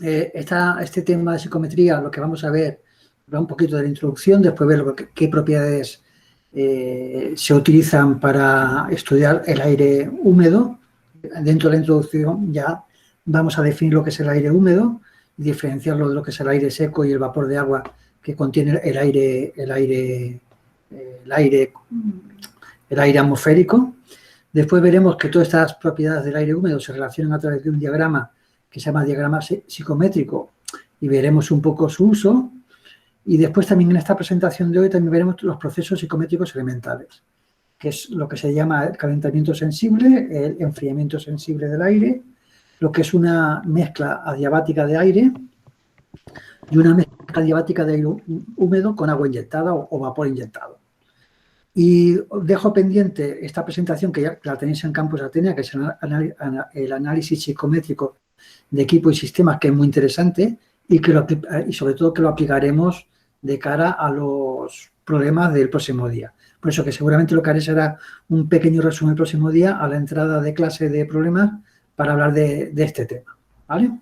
este tema de psicometría, lo que vamos a ver, un poquito de la introducción, después ver qué propiedades se utilizan para estudiar el aire húmedo. Dentro de la introducción ya vamos a definir lo que es el aire húmedo y diferenciarlo de lo que es el aire seco y el vapor de agua que contiene el aire atmosférico. Después veremos que todas estas propiedades del aire húmedo se relacionan a través de un diagrama que se llama diagrama psicométrico y veremos un poco su uso. Y después también en esta presentación de hoy también veremos los procesos psicométricos elementales, que es lo que se llama el calentamiento sensible, el enfriamiento sensible del aire, lo que es una mezcla adiabática de aire y una mezcla adiabática de aire húmedo con agua inyectada o vapor inyectado. Y dejo pendiente esta presentación que ya la tenéis en Campus Atenea, que es el análisis psicométrico de equipo y sistemas, que es muy interesante y sobre todo que lo aplicaremos de cara a los problemas del próximo día. Por eso que seguramente lo que haré será un pequeño resumen el próximo día a la entrada de clase de problemas para hablar de este tema, ¿vale?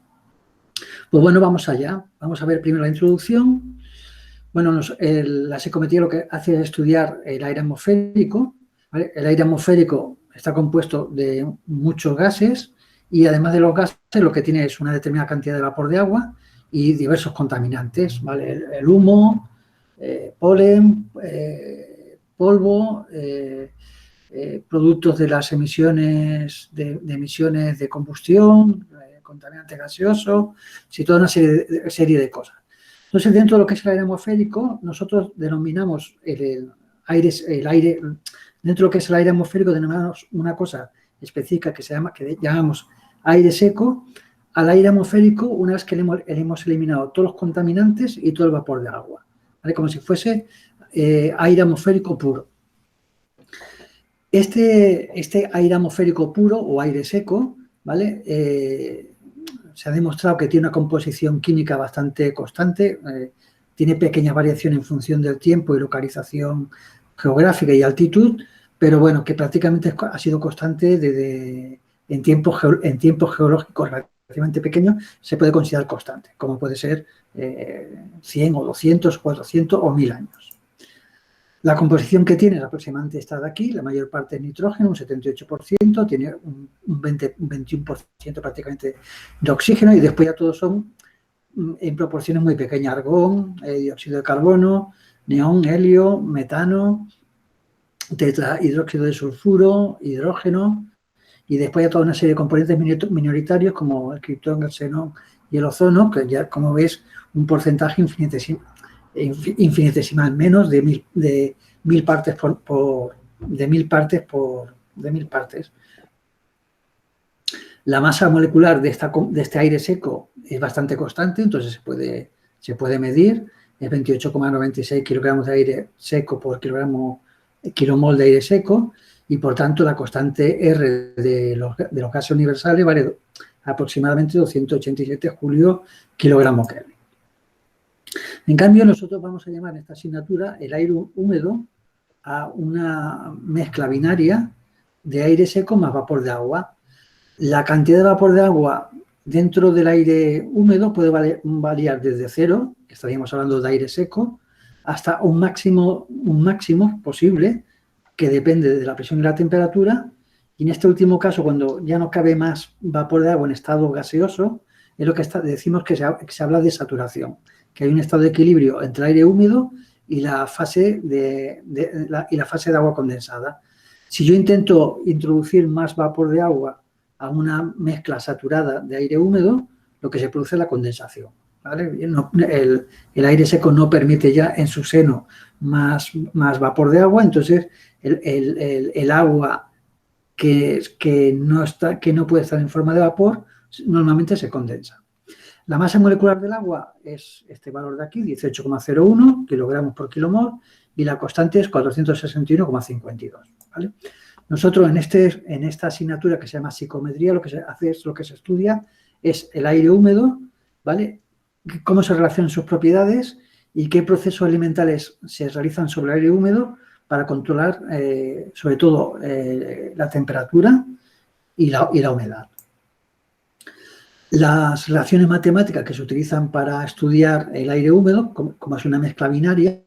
Pues bueno, vamos allá. Vamos a ver primero la introducción. Bueno, la psicometría lo que hace es estudiar el aire atmosférico, ¿vale? El aire atmosférico está compuesto de muchos gases y además de los gases lo que tiene es una determinada cantidad de vapor de agua y diversos contaminantes, ¿vale? El humo, polen, polvo, productos de las emisiones de combustión, contaminante gaseoso, y toda una serie de cosas. Entonces, dentro de lo que es el aire atmosférico, nosotros denominamos el aire, dentro de lo que es el aire atmosférico, denominamos una cosa específica que llamamos aire seco. Al aire atmosférico, una vez que le hemos eliminado todos los contaminantes y todo el vapor de agua, ¿vale? Como si fuese aire atmosférico puro. Este aire atmosférico puro o aire seco, ¿vale? Se ha demostrado que tiene una composición química bastante constante, tiene pequeñas variaciones en función del tiempo y localización geográfica y altitud, pero bueno, que prácticamente ha sido constante en tiempos geológicos relativamente pequeños, se puede considerar constante, como puede ser 100 o 200, 400 o 1000 años. La composición que tiene es aproximadamente esta de aquí, la mayor parte es nitrógeno, un 78%, tiene un 21% prácticamente de oxígeno y después ya todos son en proporciones muy pequeñas, argón, dióxido de carbono, neón, helio, metano, tetrahidróxido de sulfuro, hidrógeno y después ya toda una serie de componentes minoritarios como el criptón, el xenón y el ozono, que ya como ves un porcentaje infinitesimal, menos de mil partes. La masa molecular de este aire seco es bastante constante, entonces se puede medir, es 28,96 kilogramos de aire seco por kilomol de aire seco y por tanto la constante R de los gases universales vale aproximadamente 287 julio kilogramo Kelvin. En cambio, nosotros vamos a llamar en esta asignatura el aire húmedo a una mezcla binaria de aire seco más vapor de agua. La cantidad de vapor de agua dentro del aire húmedo puede variar desde cero, que estaríamos hablando de aire seco, hasta un máximo posible que depende de la presión y la temperatura. Y en este último caso, cuando ya no cabe más vapor de agua en estado gaseoso, es lo que decimos que se habla de saturación, que hay un estado de equilibrio entre el aire húmedo y la fase de agua condensada. Si yo intento introducir más vapor de agua a una mezcla saturada de aire húmedo, lo que se produce es la condensación, ¿vale? El aire seco no permite ya en su seno más vapor de agua, entonces el agua que no puede estar en forma de vapor normalmente se condensa. La masa molecular del agua es este valor de aquí, 18,01 kilogramos por kilomol, y la constante es 461,52. ¿Vale? Nosotros en esta asignatura que se llama psicometría, lo que se hace es lo que se estudia es el aire húmedo, ¿vale? Cómo se relacionan sus propiedades y qué procesos elementales se realizan sobre el aire húmedo para controlar sobre todo la temperatura y la humedad. Las relaciones matemáticas que se utilizan para estudiar el aire húmedo, como es una mezcla binaria,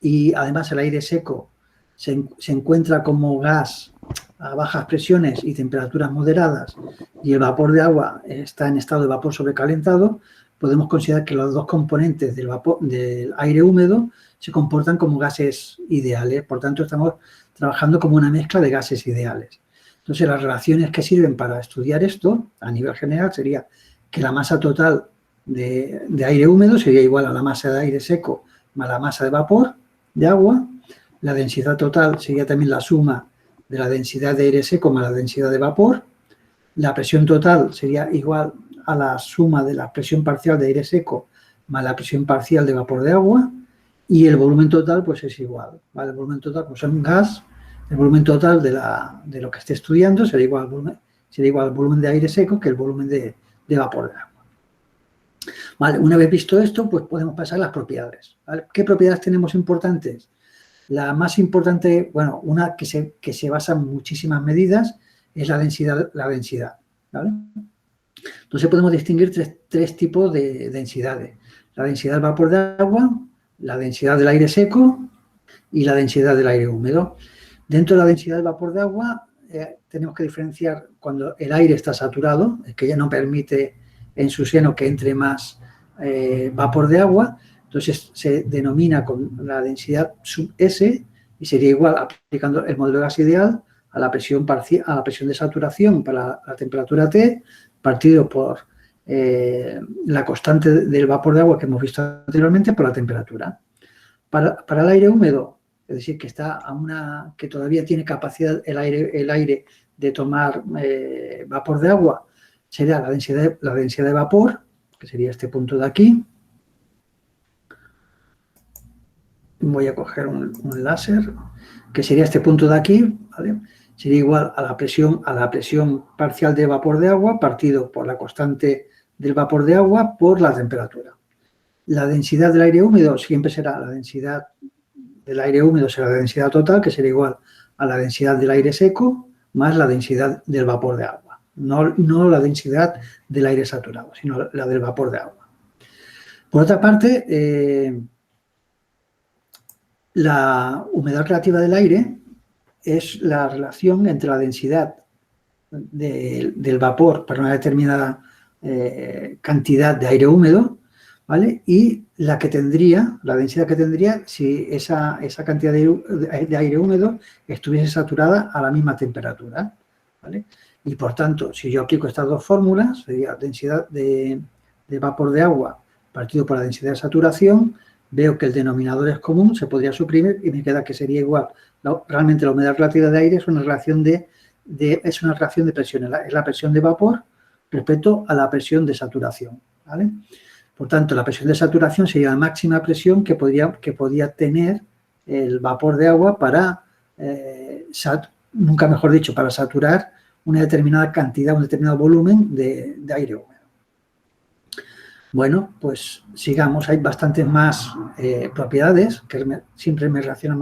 y además el aire seco se encuentra como gas a bajas presiones y temperaturas moderadas, y el vapor de agua está en estado de vapor sobrecalentado, podemos considerar que los dos componentes del aire húmedo se comportan como gases ideales. Por tanto, estamos trabajando como una mezcla de gases ideales. Entonces, las relaciones que sirven para estudiar esto, a nivel general, sería que la masa total de aire húmedo sería igual a la masa de aire seco más la masa de vapor de agua. La densidad total sería también la suma de la densidad de aire seco más la densidad de vapor. La presión total sería igual a la suma de la presión parcial de aire seco más la presión parcial de vapor de agua. Y el volumen total, pues es igual, ¿vale? El volumen total, pues es un gas. El volumen total de lo que esté estudiando sería igual al volumen de aire seco que el volumen de vapor de agua. Vale, una vez visto esto, pues podemos pasar a las propiedades. ¿Vale? ¿Qué propiedades tenemos importantes? La más importante, bueno, una que se basa en muchísimas medidas, es la densidad. ¿Vale? Entonces podemos distinguir tres tipos de densidades. La densidad del vapor de agua, la densidad del aire seco y la densidad del aire húmedo. Dentro de la densidad del vapor de agua tenemos que diferenciar cuando el aire está saturado, que ya no permite en su seno que entre más vapor de agua, entonces se denomina con la densidad sub S y sería igual, aplicando el modelo de gas ideal, a la presión de saturación para la temperatura T, partido por la constante del vapor de agua que hemos visto anteriormente por la temperatura. Para el aire húmedo, es decir, que todavía tiene capacidad el aire de tomar vapor de agua, sería la densidad de vapor, que sería este punto de aquí. Voy a coger un láser, que sería este punto de aquí, ¿vale? Sería igual a la presión parcial de vapor de agua partido por la constante del vapor de agua por la temperatura. La densidad del aire húmedo siempre será la densidad del aire húmedo, será la densidad total, que será igual a la densidad del aire seco más la densidad del vapor de agua. No la densidad del aire saturado, sino la del vapor de agua. Por otra parte, la humedad relativa del aire es la relación entre la densidad del vapor para una determinada cantidad de aire húmedo, ¿vale? Y la densidad que tendría si esa cantidad de aire húmedo estuviese saturada a la misma temperatura, ¿vale? Y por tanto, si yo aplico estas dos fórmulas, sería densidad de vapor de agua partido por la densidad de saturación, veo que el denominador es común, se podría suprimir y me queda que sería igual. Realmente la humedad relativa de aire es una relación de presión, es la presión de vapor respecto a la presión de saturación, ¿vale? Por tanto, la presión de saturación sería la máxima presión que podía tener el vapor de agua para, nunca mejor dicho, para saturar una determinada cantidad, un determinado volumen de aire húmedo. Bueno, pues sigamos. Hay bastantes más propiedades que siempre me relacionan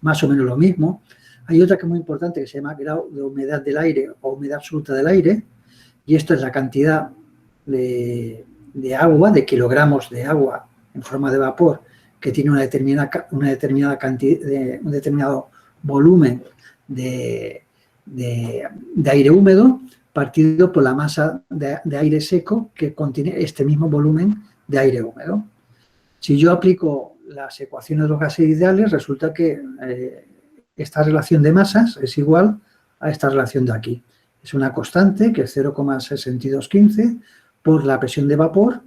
más o menos lo mismo. Hay otra que es muy importante que se llama grado de humedad del aire o humedad absoluta del aire, y esto es la cantidad de agua, de kilogramos de agua en forma de vapor que tiene una determinada cantidad, un determinado volumen de aire húmedo partido por la masa de aire seco que contiene este mismo volumen de aire húmedo. Si yo aplico las ecuaciones de los gases ideales, resulta que esta relación de masas es igual a esta relación de aquí. Es una constante que es 0,6215 por la presión de vapor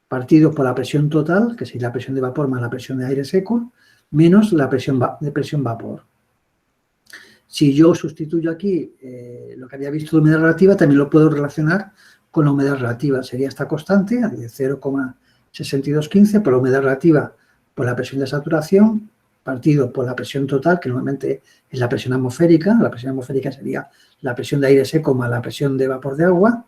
partido por la presión total, que sería la presión de vapor más la presión de aire seco, menos la presión vapor. Si yo sustituyo aquí lo que había visto de humedad relativa, también lo puedo relacionar con la humedad relativa. Sería esta constante de 0,6215 por la humedad relativa por la presión de saturación, partido por la presión total, que normalmente es la presión atmosférica. La presión atmosférica sería la presión de aire seco más la presión de vapor de agua,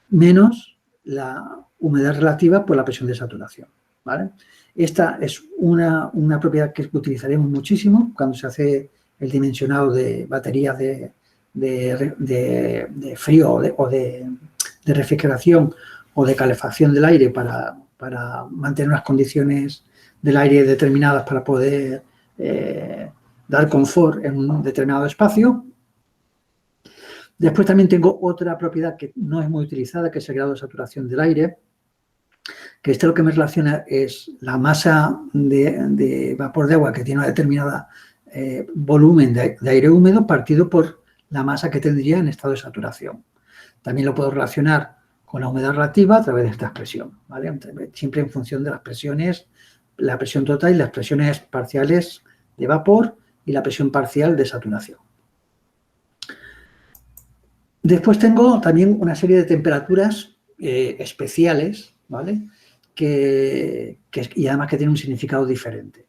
menos la humedad relativa por la presión de saturación, ¿vale? Esta es una propiedad que utilizaremos muchísimo cuando se hace el dimensionado de baterías de frío o de de refrigeración o de calefacción del aire para mantener unas condiciones del aire determinadas para poder dar confort en un determinado espacio. Después también tengo otra propiedad que no es muy utilizada, que es el grado de saturación del aire, que lo que me relaciona es la masa de vapor de agua que tiene una determinada volumen de aire húmedo partido por la masa que tendría en estado de saturación. También lo puedo relacionar con la humedad relativa a través de esta expresión, ¿vale? Siempre en función de las presiones, la presión total y las presiones parciales de vapor y la presión parcial de saturación. Después tengo también una serie de temperaturas especiales, ¿vale? Y además que tienen un significado diferente.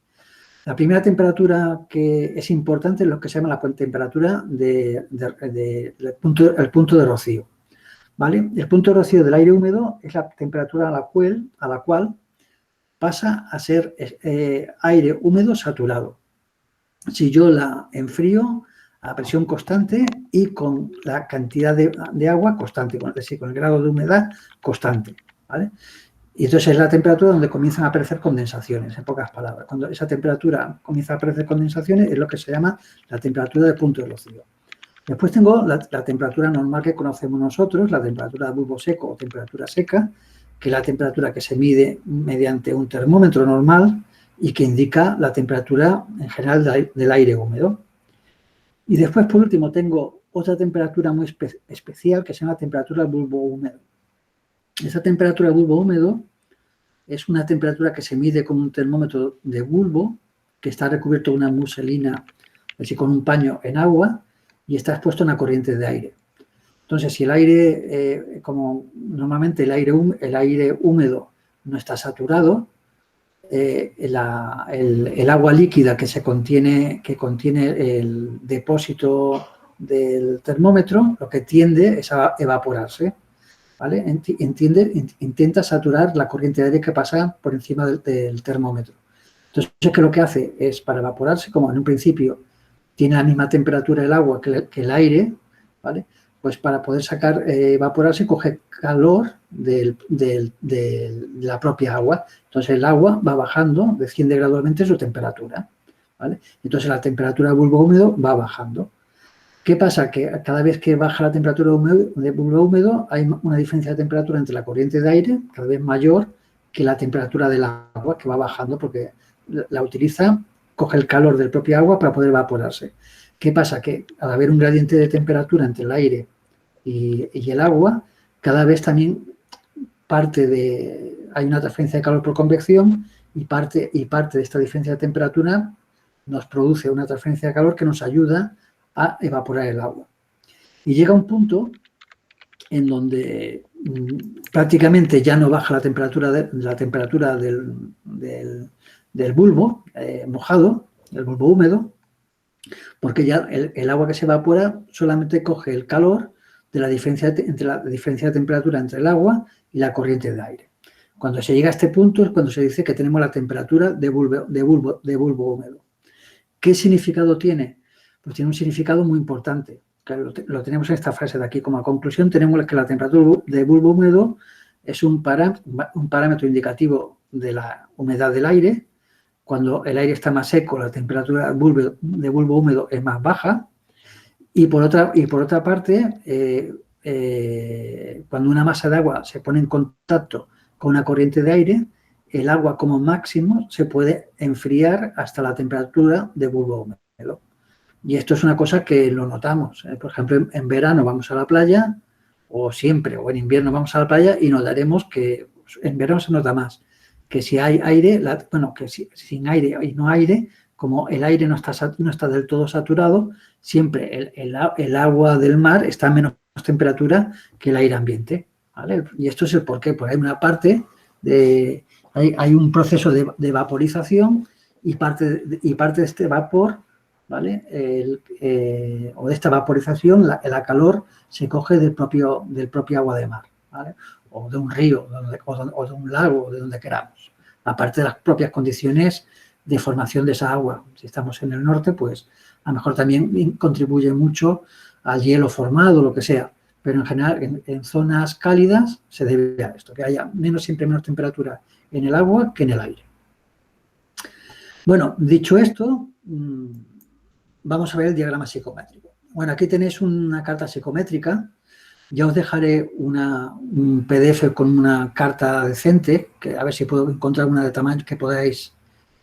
La primera temperatura que es importante es lo que se llama la temperatura del punto de rocío, ¿vale? El punto de rocío del aire húmedo es la temperatura a la cual pasa a ser aire húmedo saturado. Si yo la enfrío a presión constante y con la cantidad de agua constante, es decir, con el grado de humedad constante, ¿vale? Y entonces es la temperatura donde comienzan a aparecer condensaciones, en pocas palabras. Cuando esa temperatura comienza a aparecer condensaciones es lo que se llama la temperatura de punto de rocío. Después tengo la temperatura normal que conocemos nosotros, la temperatura de bulbo seco o temperatura seca, que es la temperatura que se mide mediante un termómetro normal y que indica la temperatura en general del aire húmedo. Y después, por último, tengo otra temperatura muy especial que se llama temperatura del bulbo húmedo. Esa temperatura de bulbo húmedo es una temperatura que se mide con un termómetro de bulbo que está recubierto de una muselina, es decir, con un paño en agua y está expuesto a una corriente de aire. Entonces, si el aire, como normalmente el aire húmedo no está saturado, el agua líquida que contiene el depósito del termómetro, lo que tiende es a evaporarse, ¿vale? Intenta saturar la corriente de aire que pasa por encima del termómetro. Entonces, ¿qué lo que hace? Es para evaporarse, como en un principio tiene la misma temperatura el agua que el aire, ¿vale? Pues para poder evaporarse, coge calor de la propia agua. Entonces, el agua va bajando, desciende gradualmente su temperatura, ¿vale? Entonces, la temperatura del bulbo húmedo va bajando. ¿Qué pasa? Que cada vez que baja la temperatura de bulbo húmedo hay una diferencia de temperatura entre la corriente de aire, cada vez mayor, que la temperatura del agua, que va bajando porque la utiliza, coge el calor del propio agua para poder evaporarse. ¿Qué pasa? Que al haber un gradiente de temperatura entre el aire y el agua, cada vez también hay una transferencia de calor por convección y parte de esta diferencia de temperatura nos produce una transferencia de calor que nos ayuda a evaporar el agua. Y llega un punto en donde prácticamente ya no baja la temperatura del bulbo mojado, del bulbo húmedo, porque ya el agua que se evapora solamente coge el calor de la diferencia de temperatura entre el agua y la corriente de aire. Cuando se llega a este punto es cuando se dice que tenemos la temperatura de bulbo húmedo. ¿Qué significado tiene? Pues tiene un significado muy importante. Lo tenemos en esta frase de aquí. Como conclusión tenemos que la temperatura de bulbo húmedo es un parámetro indicativo de la humedad del aire. Cuando el aire está más seco, la temperatura de bulbo húmedo es más baja. Y por otra parte, cuando una masa de agua se pone en contacto con una corriente de aire, el agua como máximo se puede enfriar hasta la temperatura de bulbo húmedo. Y esto es una cosa que lo notamos. Por ejemplo, en verano vamos a la playa, o en invierno vamos a la playa y notaremos que en verano se nota más. Que si hay aire, que sin aire y no aire, como el aire no está del todo saturado, siempre el agua del mar está a menos temperatura que el aire ambiente, ¿vale? Y esto es el porqué, porque hay una parte hay un proceso de vaporización y parte de este vapor, ¿vale? O de esta vaporización, la calor se coge del propio agua de mar, ¿vale? O de un río, o de un lago, de donde queramos. Aparte de las propias condiciones de formación de esa agua. Si estamos en el norte, pues a lo mejor también contribuye mucho al hielo formado, lo que sea. pero en general en zonas cálidas se debe a esto, que haya siempre menos temperatura en el agua que en el aire. Bueno, dicho esto, vamos a ver el diagrama psicométrico. Bueno, aquí tenéis una carta psicométrica. Ya os dejaré un PDF con una carta decente, que a ver si puedo encontrar una de tamaño que podáis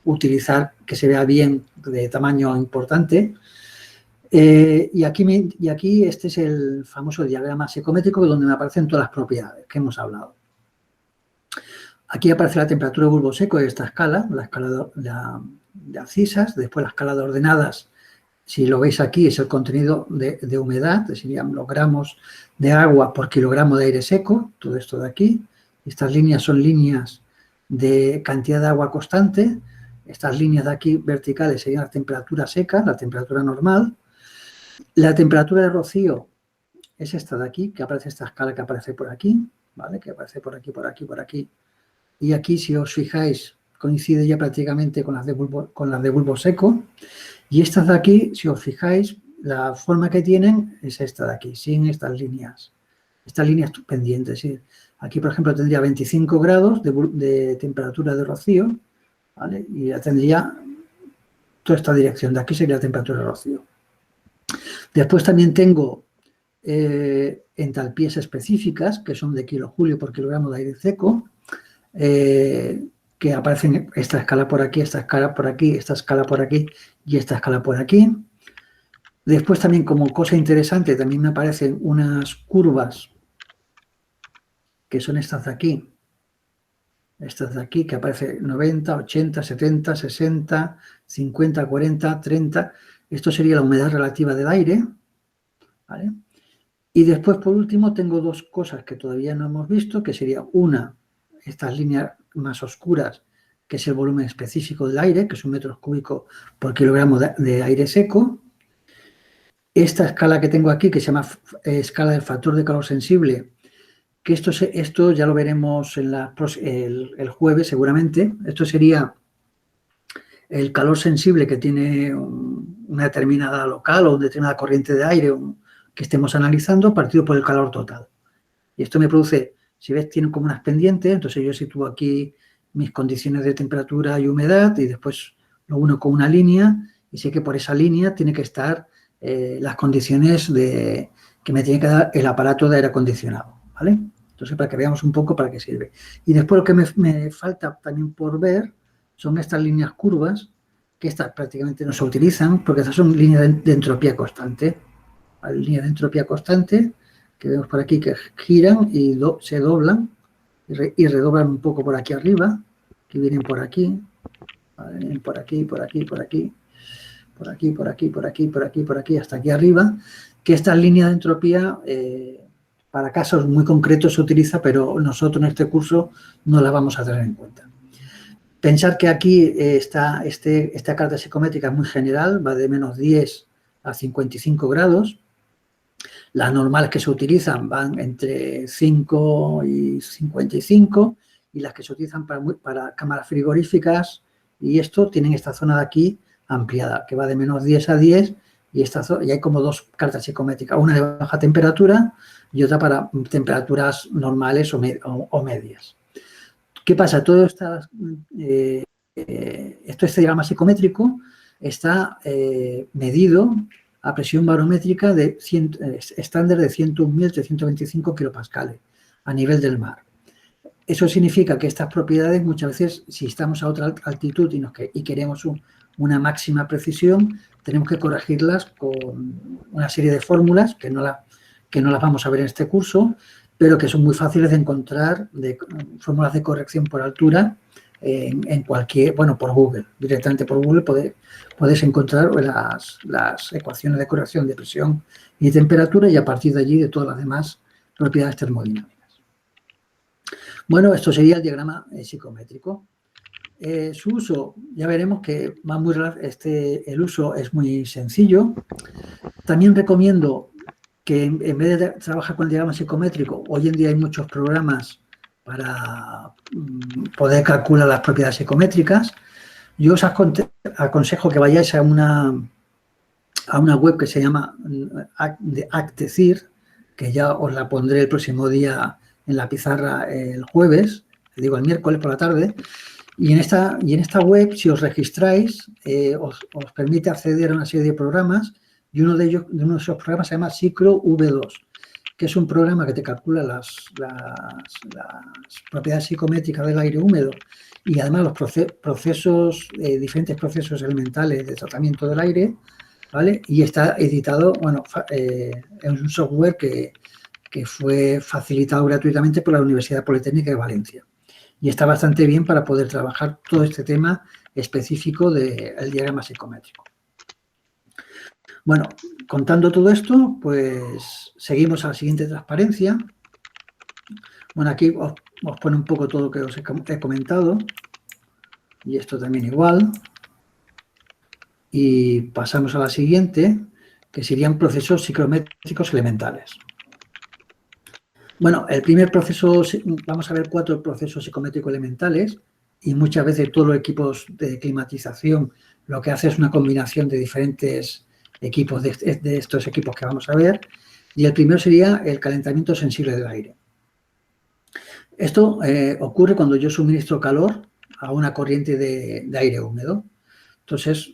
utilizar, que se vea bien, de tamaño importante. Y aquí este es el famoso diagrama psicométrico donde me aparecen todas las propiedades que hemos hablado. Aquí aparece la temperatura de bulbo seco de esta escala, la escala de abscisas, después la escala de ordenadas. Si lo veis aquí, es el contenido de humedad, serían los gramos de agua por kilogramo de aire seco, todo esto de aquí. Estas líneas son líneas de cantidad de agua constante. Estas líneas de aquí verticales serían la temperatura seca, la temperatura normal. La temperatura de rocío es esta de aquí, que aparece esta escala que aparece por aquí, ¿vale? Que aparece por aquí, por aquí, por aquí. Y aquí, si os fijáis, coincide ya prácticamente con las de bulbo seco. Y estas de aquí, si os fijáis, la forma que tienen es esta de aquí, sin estas líneas pendientes. ¿Sí? Aquí, por ejemplo, tendría 25 grados de temperatura de rocío, ¿vale? Y ya tendría toda esta dirección. De aquí sería la temperatura de rocío. Después también tengo entalpías específicas, que son de kilojoulio por kilogramo de aire seco, que aparecen esta escala por aquí, esta escala por aquí, esta escala por aquí y esta escala por aquí. Después también, como cosa interesante, también me aparecen unas curvas que son estas de aquí. Estas de aquí, que aparece 90, 80, 70, 60, 50, 40, 30. Esto sería la humedad relativa del aire, ¿vale? Y después, por último, tengo dos cosas que todavía no hemos visto, que sería una, estas líneas más oscuras, que es el volumen específico del aire, que son metros cúbicos por kilogramo de aire seco. Esta escala que tengo aquí, que se llama escala del factor de calor sensible, que esto ya lo veremos el jueves seguramente. Esto sería el calor sensible que tiene una determinada local o una determinada corriente de aire que estemos analizando, partido por el calor total. Y esto me produce, si ves, tiene como unas pendientes, entonces yo sitúo aquí mis condiciones de temperatura y humedad y después lo uno con una línea y sé que por esa línea tiene que estar las condiciones que me tiene que dar el aparato de aire acondicionado, ¿vale? Entonces, para que veamos un poco para qué sirve. Y después lo que me falta también por ver son estas líneas curvas, que estas prácticamente no se utilizan, porque estas son líneas de entropía constante. Hay líneas de entropía constante que vemos por aquí que giran y se doblan y redoblan un poco por aquí arriba, que vienen por aquí, ¿vale? Vienen por aquí, por aquí, por aquí, por aquí, por aquí, por aquí, por aquí, por aquí, hasta aquí arriba, que esta línea de entropía para casos muy concretos se utiliza, pero nosotros en este curso no la vamos a tener en cuenta. Pensar que aquí esta carta psicométrica es muy general, va de menos 10 a 55 grados. Las normales que se utilizan van entre 5 y 55 y las que se utilizan para cámaras frigoríficas y esto tienen esta zona de aquí ampliada, que va de menos 10 a 10 y hay como dos cartas psicométricas, una de baja temperatura y otra para temperaturas normales o medias. ¿Qué pasa? Todo este diagrama psicométrico está medido a presión barométrica estándar de 101.325 kilopascales a nivel del mar. Eso significa que estas propiedades muchas veces, si estamos a otra altitud y queremos una máxima precisión, tenemos que corregirlas con una serie de fórmulas que no las vamos a ver en este curso, pero que son muy fáciles de encontrar, fórmulas de corrección por altura en cualquier, por Google, directamente por Google podéis encontrar las ecuaciones de corrección de presión y temperatura y a partir de allí de todas las demás propiedades termodinámicas. Bueno, esto sería el diagrama psicométrico. Su uso, ya veremos que el uso es muy sencillo. También recomiendo que en vez de trabajar con el diagrama psicométrico, hoy en día hay muchos programas para poder calcular las propiedades psicométricas. Yo os aconsejo que vayáis a una web que se llama de Actecir, que ya os la pondré el próximo día en la pizarra el jueves, digo el miércoles por la tarde, y en esta web, si os registráis, os permite acceder a una serie de programas, y uno de esos programas se llama Sicro V2, que es un programa que te calcula las propiedades psicométricas del aire húmedo y además los diferentes procesos elementales de tratamiento del aire, ¿vale? Y está editado, bueno, es un software que fue facilitado gratuitamente por la Universidad Politécnica de Valencia. Y está bastante bien para poder trabajar todo este tema específico del diagrama psicométrico. Bueno, contando todo esto, pues seguimos a la siguiente transparencia. Bueno, aquí os pone un poco todo lo que os he comentado. Y esto también igual. Y pasamos a la siguiente, que serían procesos psicométricos elementales. Bueno, el primer proceso, vamos a ver 4 procesos psicométricos elementales, y muchas veces todos los equipos de climatización lo que hace es una combinación de diferentes equipos, de estos equipos que vamos a ver, y el primero sería el calentamiento sensible del aire. Esto ocurre cuando yo suministro calor a una corriente de aire húmedo. Entonces,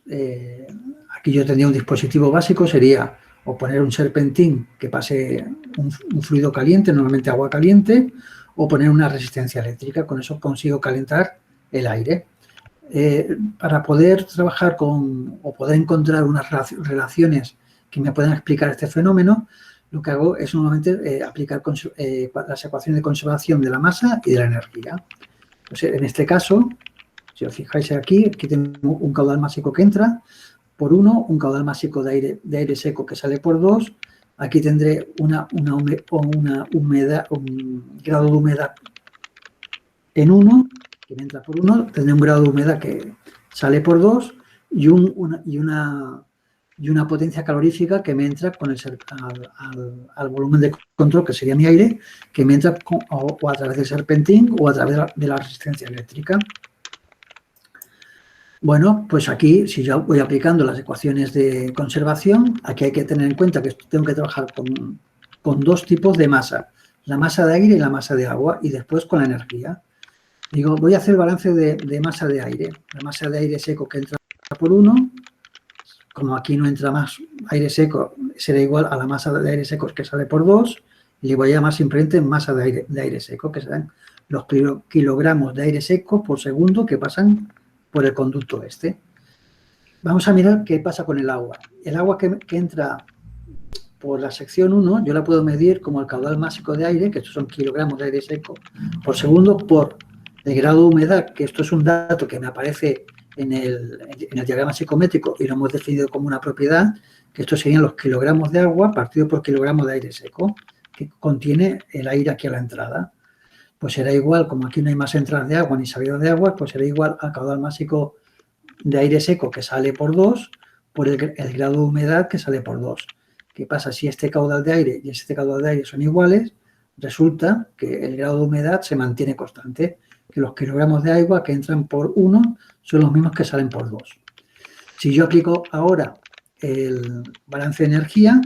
aquí yo tendría un dispositivo básico, sería o poner un serpentín que pase un fluido caliente, normalmente agua caliente, o poner una resistencia eléctrica. Con eso consigo calentar el aire. Para poder trabajar o poder encontrar unas relaciones que me puedan explicar este fenómeno, lo que hago es normalmente aplicar las ecuaciones de conservación de la masa y de la energía. Entonces, en este caso, si os fijáis aquí tengo un caudal másico que entra por 1, un caudal másico de aire seco que sale por 2. Aquí tendré un grado de humedad en 1, que me entra por 1, tendré un grado de humedad que sale por 2 y una potencia calorífica que me entra con al volumen de control, que sería mi aire, que me entra o a través del serpentín o a través de la resistencia eléctrica. Bueno, pues aquí, si yo voy aplicando las ecuaciones de conservación, aquí hay que tener en cuenta que tengo que trabajar con 2 tipos de masa, la masa de aire y la masa de agua, y después con la energía. Digo, voy a hacer balance de masa de aire. La masa de aire seco que entra por 1, como aquí no entra más aire seco, será igual a la masa de aire seco que sale por 2, y le voy a llamar simplemente masa de aire seco, que serán los kilogramos de aire seco por segundo que pasan por el conducto este. Vamos a mirar qué pasa con el agua. El agua que entra por la sección 1, yo la puedo medir como el caudal másico de aire, que estos son kilogramos de aire seco por segundo, por el grado de humedad, que esto es un dato que me aparece en el diagrama psicométrico y lo hemos definido como una propiedad, que estos serían los kilogramos de agua partido por kilogramos de aire seco, que contiene el aire aquí a la entrada. Pues será igual, como aquí no hay más entradas de agua ni salidas de agua, pues será igual al caudal másico de aire seco que sale por 2 por el grado de humedad que sale por 2. ¿Qué pasa? Si este caudal de aire y este caudal de aire son iguales, resulta que el grado de humedad se mantiene constante, que los kilogramos de agua que entran por 1 son los mismos que salen por 2. Si yo aplico ahora el balance de energía,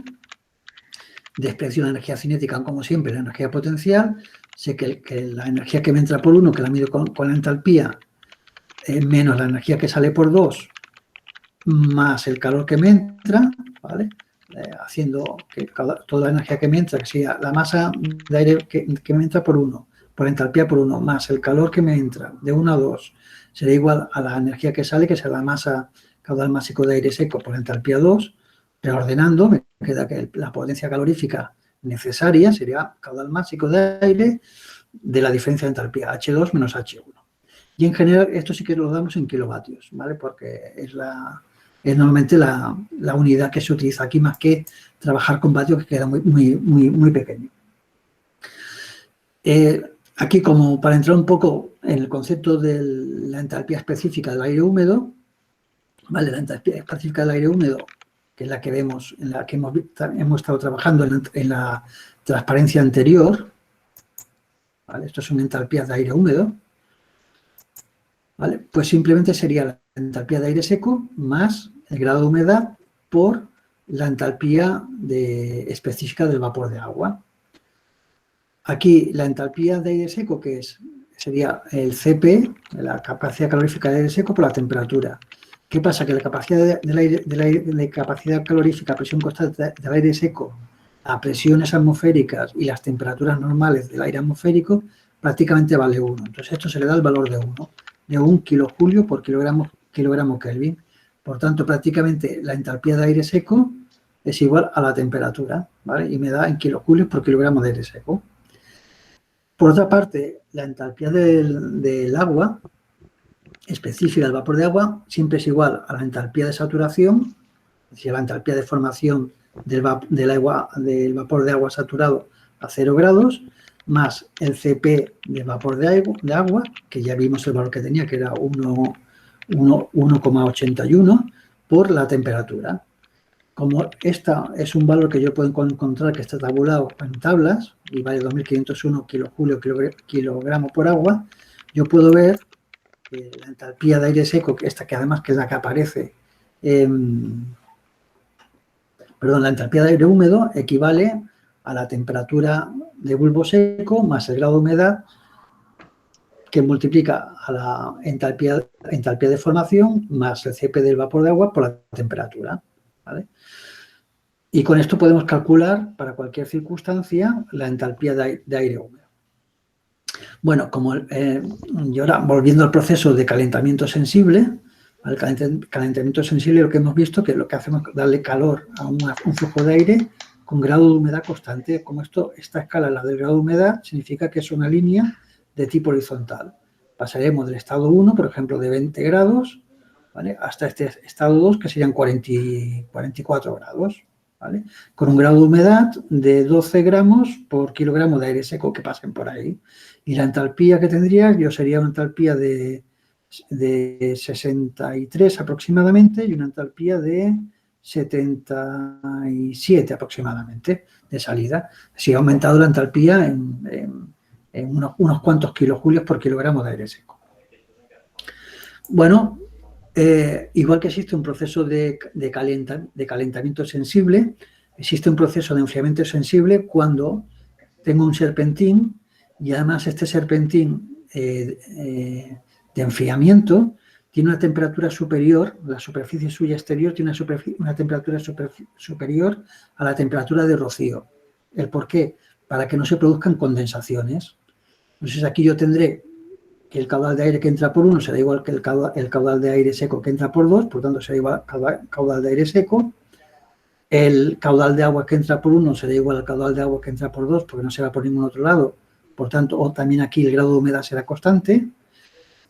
desprecio la energía cinética, como siempre, la energía potencial, sé que la energía que me entra por 1, que la mido con la entalpía, menos la energía que sale por 2, más el calor que me entra, ¿vale? Haciendo que toda la energía que me entra, que sea la masa de aire que me entra por 1, por entalpía por 1, más el calor que me entra de 1 a 2, será igual a la energía que sale, que sea la masa caudal másico de aire seco por entalpía 2, reordenando, me queda que la potencia calorífica necesaria sería caudal másico de aire de la diferencia de entalpía, H2 menos H1. Y en general esto sí que lo damos en kilovatios, ¿vale? Porque es normalmente la unidad que se utiliza aquí, más que trabajar con vatios, que queda muy pequeño. Aquí, como para entrar un poco en el concepto de la entalpía específica del aire húmedo, ¿vale? La entalpía específica del aire húmedo, que es la que vemos, en la que hemos estado trabajando en la transparencia anterior, ¿vale? Esto es una entalpía de aire húmedo, ¿vale? Pues simplemente sería la entalpía de aire seco más el grado de humedad por la entalpía específica del vapor de agua. Aquí la entalpía de aire seco, que sería el CP, la capacidad calorífica de aire seco por la temperatura. ¿Qué pasa? Que la capacidad de capacidad calorífica a presión constante del aire seco, a presiones atmosféricas y las temperaturas normales del aire atmosférico prácticamente vale 1. Entonces esto se le da el valor de 1, de 1 kilojoule por kilogramo Kelvin. Por tanto, prácticamente la entalpía de aire seco es igual a la temperatura, ¿vale? Y me da en kilojoules por kilogramo de aire seco. Por otra parte, la entalpía del agua específica del vapor de agua siempre es igual a la entalpía de saturación, es decir, a la entalpía de formación del vapor de agua saturado a 0 grados, más el CP del vapor de agua, que ya vimos el valor que tenía, que era 1,81, por la temperatura. Como esta es un valor que yo puedo encontrar que está tabulado en tablas y vale 2501 kilojoule o kilogramo por agua, yo puedo ver que la entalpía de aire seco, que además que es la que aparece, la entalpía de aire húmedo equivale a la temperatura de bulbo seco más el grado de humedad, que multiplica a la entalpía de formación más el CP del vapor de agua por la temperatura, ¿vale? Y con esto podemos calcular para cualquier circunstancia la entalpía de aire húmedo. Bueno, y ahora volviendo al proceso de calentamiento sensible, al calentamiento sensible lo que hemos visto que lo que hacemos es darle calor a un flujo de aire con grado de humedad constante. Como esta escala, la del grado de humedad, significa que es una línea de tipo horizontal. Pasaremos del estado 1, por ejemplo, de 20 grados, ¿vale?, hasta este estado 2, que serían 44 grados. ¿Vale? Con un grado de humedad de 12 gramos por kilogramo de aire seco que pasen por ahí. Y la entalpía que tendría sería una entalpía de 63 aproximadamente y una entalpía de 77 aproximadamente de salida. Así ha aumentado la entalpía en unos cuantos kilojulios por kilogramo de aire seco. Bueno, igual que existe un proceso de calentamiento sensible, existe un proceso de enfriamiento sensible cuando tengo un serpentín y además este serpentín de enfriamiento tiene una temperatura superior, la superficie suya exterior tiene una temperatura superior a la temperatura de rocío. ¿El por qué? Para que no se produzcan condensaciones. Entonces aquí yo tendré que el caudal de aire que entra por 1 será igual que el caudal de aire seco que entra por 2, por tanto será igual al caudal de aire seco. El caudal de agua que entra por 1 será igual al caudal de agua que entra por 2, porque no se va por ningún otro lado. Por tanto, también aquí el grado de humedad será constante.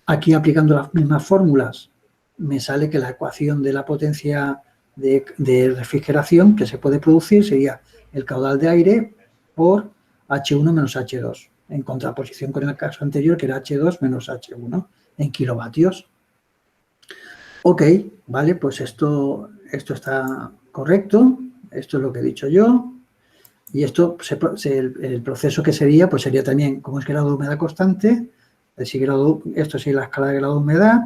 Aquí, aplicando las mismas fórmulas, me sale que la ecuación de la potencia de refrigeración que se puede producir sería el caudal de aire por H1 menos H2, en contraposición con el caso anterior, que era H2 menos H1 en kilovatios. Ok, vale, pues esto está correcto, esto es lo que he dicho yo, y esto, el proceso que sería, pues sería también, como es grado de humedad constante, esto sería la escala de grado de humedad,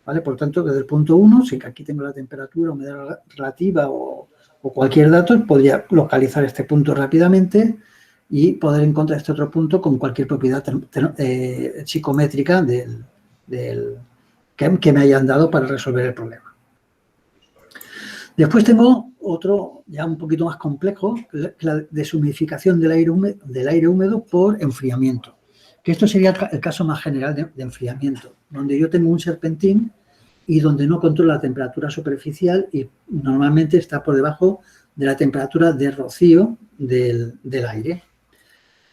¿vale? Por tanto, desde el punto 1, si aquí tengo la temperatura, humedad relativa o cualquier dato, podría localizar este punto rápidamente y poder encontrar este otro punto con cualquier propiedad psicométrica que me hayan dado para resolver el problema. Después tengo otro ya un poquito más complejo, la deshumidificación del aire húmedo por enfriamiento. Que esto sería el caso más general de enfriamiento, donde yo tengo un serpentín y donde no controlo la temperatura superficial y normalmente está por debajo de la temperatura de rocío del aire.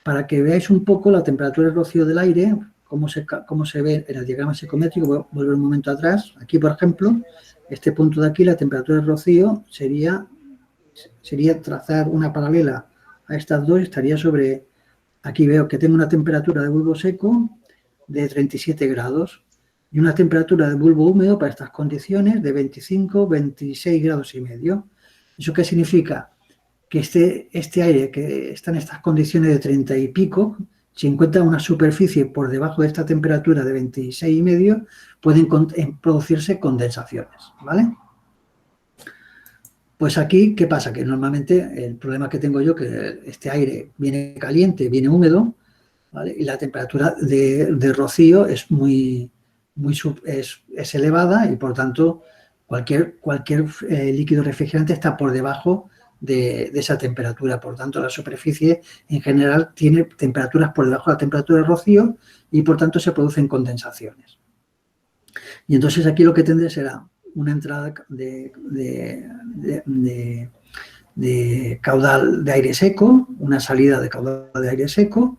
Para que veáis un poco la temperatura de rocío del aire, cómo se ve en el diagrama psicométrico, voy a volver un momento atrás. Aquí, por ejemplo, este punto de aquí, la temperatura de rocío, sería trazar una paralela a estas dos, estaría sobre... Aquí veo que tengo una temperatura de bulbo seco de 37 grados y una temperatura de bulbo húmedo para estas condiciones de 25, 26 grados y medio. ¿Eso qué significa? Que este aire que está en estas condiciones de 30 y pico, si encuentra una superficie por debajo de esta temperatura de 26 y medio, pueden producirse condensaciones, ¿vale? Pues aquí, ¿qué pasa? Que normalmente el problema que tengo yo, que este aire viene caliente, viene húmedo, ¿vale? Y la temperatura de rocío es es elevada y, por tanto, cualquier líquido refrigerante está por debajo de esa temperatura. Por tanto, la superficie en general tiene temperaturas por debajo de la temperatura de rocío y, por tanto, se producen condensaciones. Y entonces aquí lo que tendré será una entrada de caudal de aire seco, una salida de caudal de aire seco,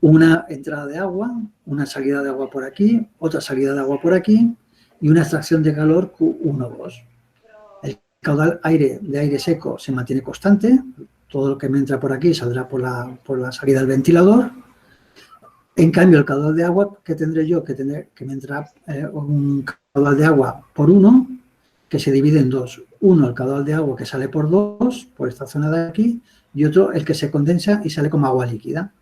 una entrada de agua, una salida de agua por aquí, otra salida de agua por aquí y una extracción de calor Q1, 2. El caudal de aire seco se mantiene constante, todo lo que me entra por aquí saldrá por la salida del ventilador. En cambio, el caudal de agua que tendré yo, que me entra un caudal de agua por 1, que se divide en dos. Uno, el caudal de agua que sale por 2, por esta zona de aquí, y otro, el que se condensa y sale como agua líquida.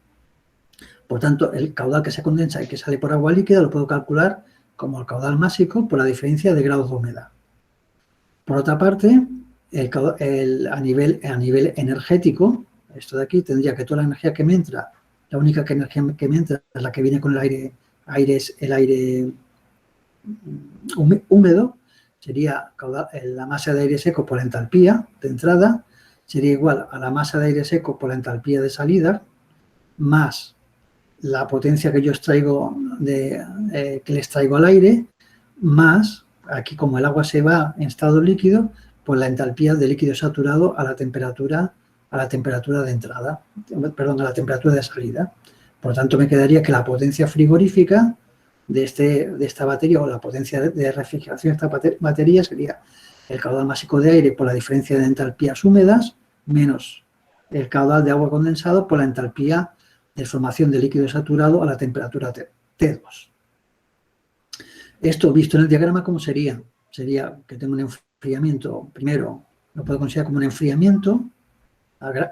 Por tanto, el caudal que se condensa y que sale por agua líquida lo puedo calcular como el caudal másico por la diferencia de grados de humedad. Por otra parte, a nivel energético, esto de aquí tendría que toda la energía que me entra, la única energía que me entra es la que viene con el aire es el aire húmedo, sería la masa de aire seco por la entalpía de entrada, sería igual a la masa de aire seco por la entalpía de salida, más la potencia que yo extraigo que les traigo al aire, más, aquí como el agua se va en estado líquido, pues la entalpía de líquido saturado a la temperatura de entrada, perdón, a la temperatura de salida. Por tanto, me quedaría que la potencia frigorífica de esta batería, o la potencia de refrigeración de esta batería, sería el caudal másico de aire por la diferencia de entalpías húmedas menos el caudal de agua condensado por la entalpía de formación de líquido saturado a la temperatura T2. Esto, visto en el diagrama, ¿cómo sería? Sería que tengo un enfriamiento, primero lo puedo considerar como un enfriamiento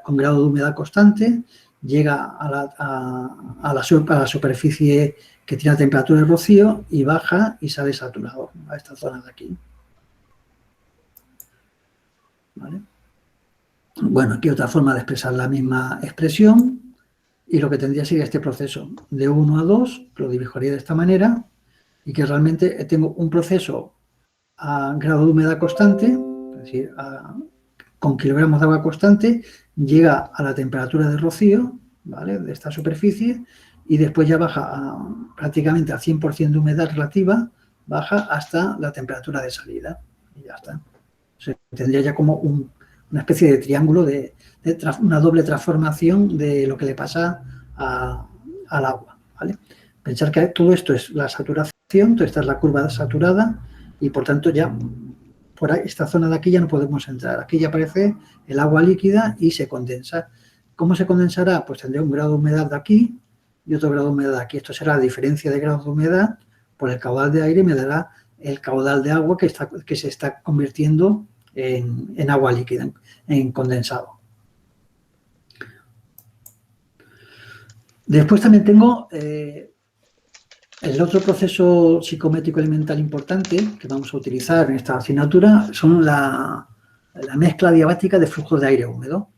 con grado de humedad constante, llega a la superficie que tiene la temperatura de rocío y baja y sale saturado a esta zona de aquí. ¿Vale? Bueno, aquí otra forma de expresar la misma expresión. Y lo que tendría sería este proceso de 1 a 2, lo dibujaría de esta manera, y que realmente tengo un proceso a grado de humedad constante, es decir, con kilogramos de agua constante, llega a la temperatura de rocío, ¿vale?, de esta superficie, y después ya baja prácticamente a 100% de humedad relativa, baja hasta la temperatura de salida, y ya está. O sea, tendría ya como una especie de triángulo, una doble transformación de lo que le pasa al agua, ¿vale? Pensar que todo esto es la saturación, toda esta es la curva saturada y, por tanto, ya por esta zona de aquí ya no podemos entrar. Aquí ya aparece el agua líquida y se condensa. ¿Cómo se condensará? Pues tendré un grado de humedad de aquí y otro grado de humedad de aquí. Esto será la diferencia de grados de humedad por el caudal de aire, me dará el caudal de agua que se está convirtiendo en agua líquida, en condensado. Después también tengo el otro proceso psicométrico elemental importante que vamos a utilizar en esta asignatura son la mezcla diabática de flujos de aire húmedo.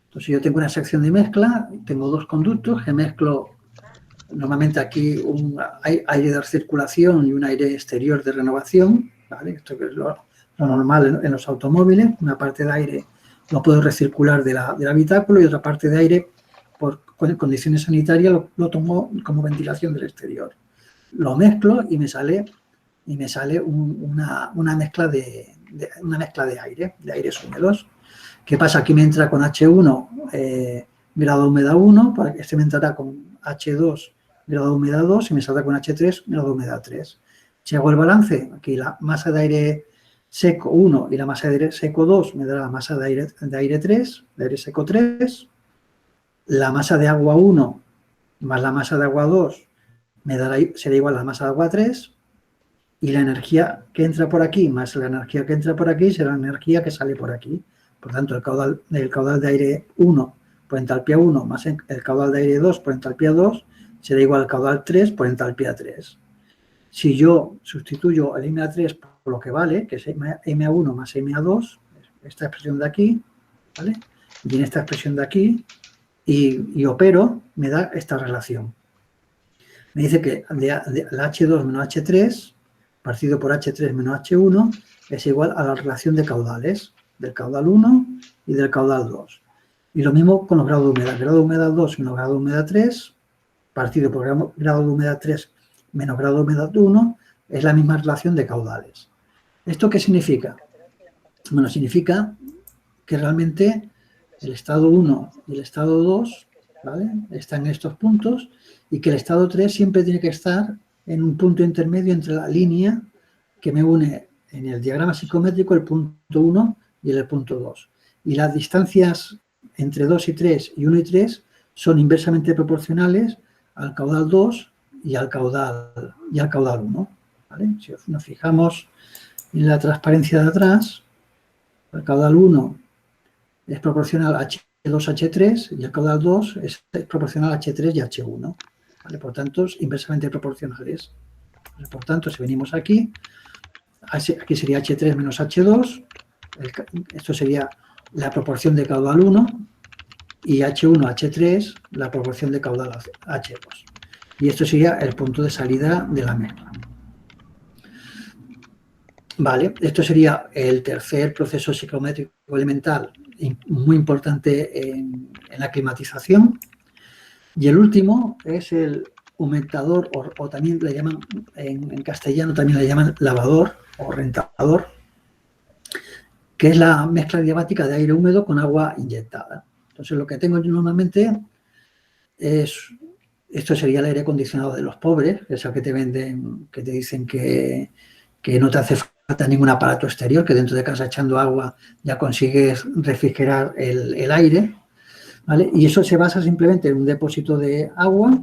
Entonces yo tengo una sección de mezcla, tengo dos conductos que mezclo normalmente aquí un aire de circulación y un aire exterior de renovación, ¿vale? Esto es lo normal en los automóviles. Una parte de aire lo puedo recircular del habitáculo y otra parte de aire, por condiciones sanitarias, lo tomo como ventilación del exterior. Lo mezclo y me sale una mezcla de aires húmedos. ¿Qué pasa? Aquí me entra con H1 grado de humedad 1, este me entrará con H2 grado de humedad 2 y me saldrá con H3 grado de humedad 3. Si hago el balance, aquí la masa de aire seco 1 y la masa de aire seco 2 me dará la masa de aire 3, de aire seco 3, la masa de agua 1 más la masa de agua 2 será igual a la masa de agua 3, y la energía que entra por aquí más la energía que entra por aquí será la energía que sale por aquí. Por tanto, el caudal de aire 1 por entalpía 1 más el caudal de aire 2 por entalpía 2 será igual al caudal 3 por entalpía 3. Si yo sustituyo el MA3 por lo que vale, que es MA1 más MA2, esta expresión de aquí, ¿vale? Y en esta expresión de aquí, y opero, me da esta relación. Me dice que la H2 menos H3, partido por H3 menos H1, es igual a la relación de caudales, del caudal 1 y del caudal 2. Y lo mismo con los grados de humedad. Grado de humedad 2 menos grado de humedad 3, partido por grado de humedad 3 menos grado de humedad 1, es la misma relación de caudales. ¿Esto qué significa? Bueno, significa que realmente el estado 1 y el estado 2, ¿vale?, están en estos puntos, y que el estado 3 siempre tiene que estar en un punto intermedio entre la línea que me une en el diagrama psicométrico el punto 1 y el punto 2. Y las distancias entre 2 y 3 y 1 y 3 son inversamente proporcionales al caudal 2 y al caudal 1. ¿Vale? Si nos fijamos en la transparencia de atrás, el caudal 1 es proporcional a H2H3 y el caudal 2 es proporcional a H3 y H1. ¿Vale? Por tanto, inversamente proporcionales. Por tanto, si venimos aquí sería H3 menos H2, esto sería la proporción de caudal 1, y H1, H3, la proporción de caudal H2. Y esto sería el punto de salida de la mezcla. Vale, esto sería el tercer proceso psicométrico elemental muy importante en la climatización. Y el último es el humectador, o también le llaman, en castellano también le llaman lavador o rentador, que es la mezcla diabática de aire húmedo con agua inyectada. Entonces, lo que tengo yo normalmente es, esto sería el aire acondicionado de los pobres, que es el que te venden, que te dicen que no te hace falta ningún aparato exterior, que dentro de casa echando agua ya consigues refrigerar el aire, ¿vale? Y eso se basa simplemente en un depósito de agua,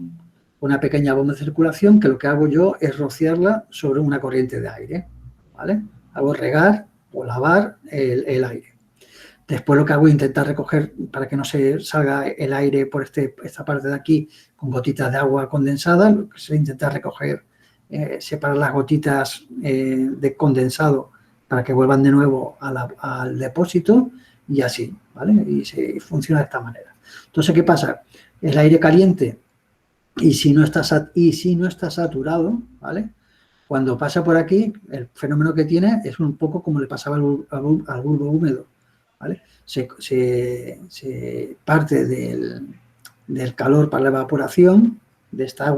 una pequeña bomba de circulación, que lo que hago yo es rociarla sobre una corriente de aire, ¿vale? Hago regar o lavar el aire. Después lo que hago es intentar recoger, para que no se salga el aire por esta parte de aquí con gotitas de agua condensada, lo que se intenta recoger, separar las gotitas de condensado para que vuelvan de nuevo al depósito, y así, ¿vale? Y funciona de esta manera. Entonces, ¿qué pasa? El aire caliente, y si no está saturado, ¿vale?, cuando pasa por aquí, el fenómeno que tiene es un poco como le pasaba al bulbo húmedo, ¿vale? Se parte del calor para la evaporación de esta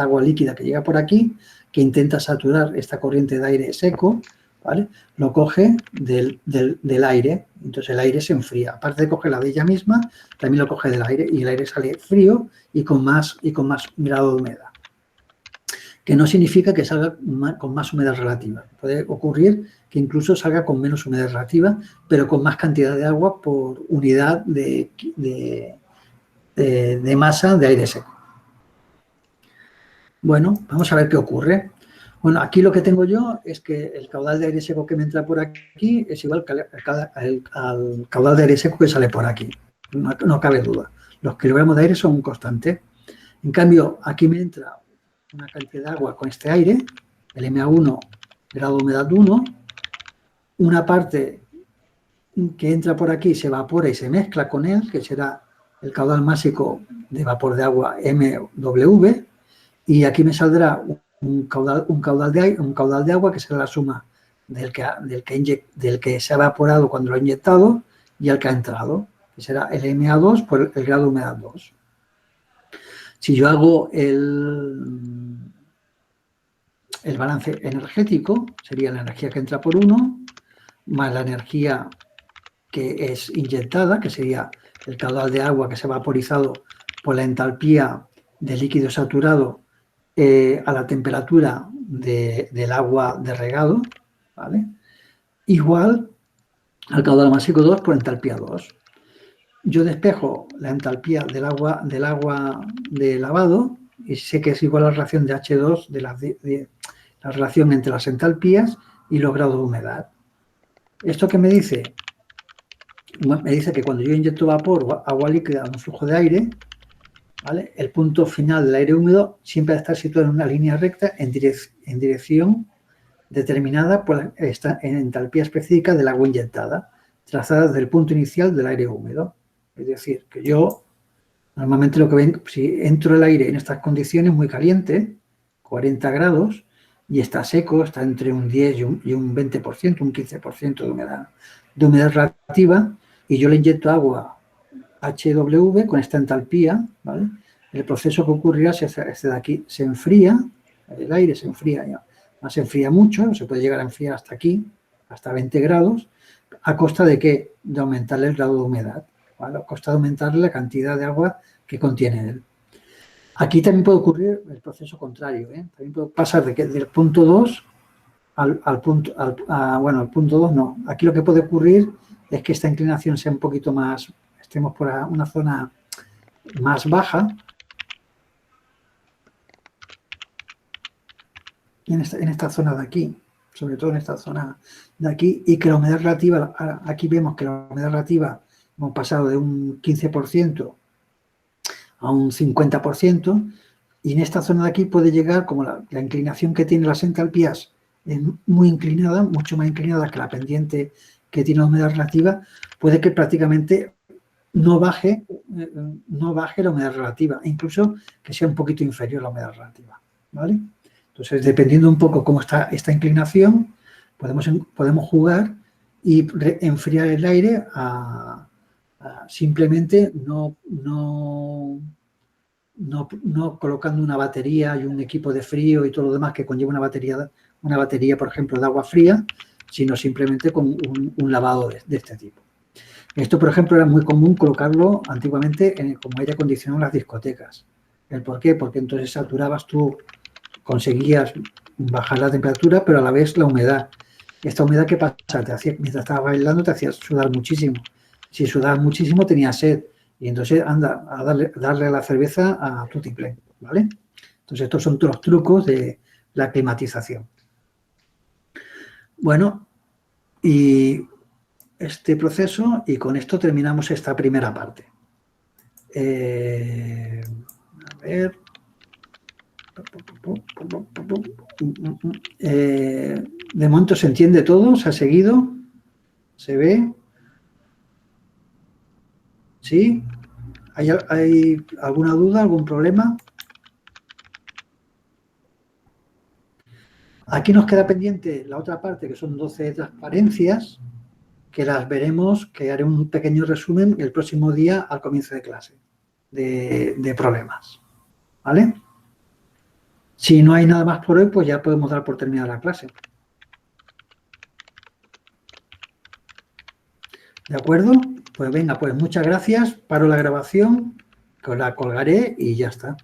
agua líquida que llega por aquí, que intenta saturar esta corriente de aire seco, ¿vale? Lo coge del aire, entonces el aire se enfría. Aparte de cogerla de ella misma, también lo coge del aire, y el aire sale frío y con más grado de humedad. Que no significa que salga con más humedad relativa. Puede ocurrir que incluso salga con menos humedad relativa, pero con más cantidad de agua por unidad de masa de aire seco. Bueno, vamos a ver qué ocurre. Bueno, aquí lo que tengo yo es que el caudal de aire seco que me entra por aquí es igual al caudal de aire seco que sale por aquí. No cabe duda. Los kilogramos de aire son un constante. En cambio, aquí me entra una cantidad de agua con este aire, el MA1, grado de humedad 1, una parte que entra por aquí se evapora y se mezcla con él, que será el caudal másico de vapor de agua MW, y aquí me saldrá un caudal de agua que será la suma del que se ha evaporado cuando lo he inyectado y el que ha entrado, que será el MA2 por el grado de humedad 2. Si yo hago el balance energético, sería la energía que entra por 1 más la energía que es inyectada, que sería el caudal de agua que se ha vaporizado por la entalpía del líquido saturado a la temperatura del agua de regado, ¿vale?, igual al caudal másico 2 por entalpía 2. Yo despejo la entalpía del agua de lavado y sé que es igual a la relación de H2 la relación entre las entalpías y los grados de humedad. ¿Esto qué me dice? Me dice que cuando yo inyecto vapor o agua líquida a un flujo de aire, ¿vale?, el punto final del aire húmedo siempre va a estar situado en una línea recta en dirección determinada por esta entalpía específica del agua inyectada. trazada desde el punto inicial del aire húmedo. Es decir, que yo normalmente lo que ven, si entro el aire en estas condiciones muy caliente, 40 grados, y está seco, está entre un 10 y un 20%, un 15% de humedad relativa, y yo le inyecto agua HW con esta entalpía, ¿vale? El proceso que ocurrirá es este de aquí, se enfría, el aire se enfría ya, más se enfría mucho, se puede llegar a enfriar hasta aquí, hasta 20 grados, ¿a costa de qué? De aumentarle el grado de humedad, ¿vale? A costa de aumentarle la cantidad de agua que contiene él. Aquí también puede ocurrir el proceso contrario, ¿eh? También puede pasar del punto 2 al punto, bueno, al punto 2 no. Aquí lo que puede ocurrir es que esta inclinación sea un poquito más, estemos por una zona más baja, en esta zona de aquí, sobre todo en esta zona de aquí, y que la humedad relativa, aquí vemos que la humedad relativa hemos pasado de un 15% a un 50%, y en esta zona de aquí puede llegar, como la inclinación que tiene las entalpías es muy inclinada, mucho más inclinada que la pendiente que tiene la humedad relativa, puede que prácticamente no baje la humedad relativa, incluso que sea un poquito inferior a la humedad relativa, ¿vale? Entonces, dependiendo un poco cómo está esta inclinación, podemos jugar y enfriar el aire simplemente no colocando una batería y un equipo de frío y todo lo demás que conlleva una batería, por ejemplo, de agua fría, sino simplemente con un lavado de este tipo. Esto, por ejemplo, era muy común colocarlo antiguamente como aire acondicionado en las discotecas. ¿El por qué? Porque entonces saturabas tú, conseguías bajar la temperatura, pero a la vez la humedad. Esta humedad, ¿qué pasa? Mientras estabas bailando te hacías sudar muchísimo. Si sudabas muchísimo tenías sed. Y entonces anda a darle a la cerveza a tutiplén, ¿vale? Entonces estos son todos los trucos de la climatización. Bueno, y este proceso, y con esto terminamos esta primera parte. A ver. De momento se entiende todo, se ha seguido, se ve. ¿Sí? ¿Hay alguna duda, algún problema? Aquí nos queda pendiente la otra parte, que son 12 transparencias, que las veremos, que haré un pequeño resumen el próximo día al comienzo de clase, de problemas. ¿Vale? Si no hay nada más por hoy, pues ya podemos dar por terminada la clase. ¿De acuerdo? Pues venga, pues muchas gracias. Paro la grabación, que la colgaré y ya está.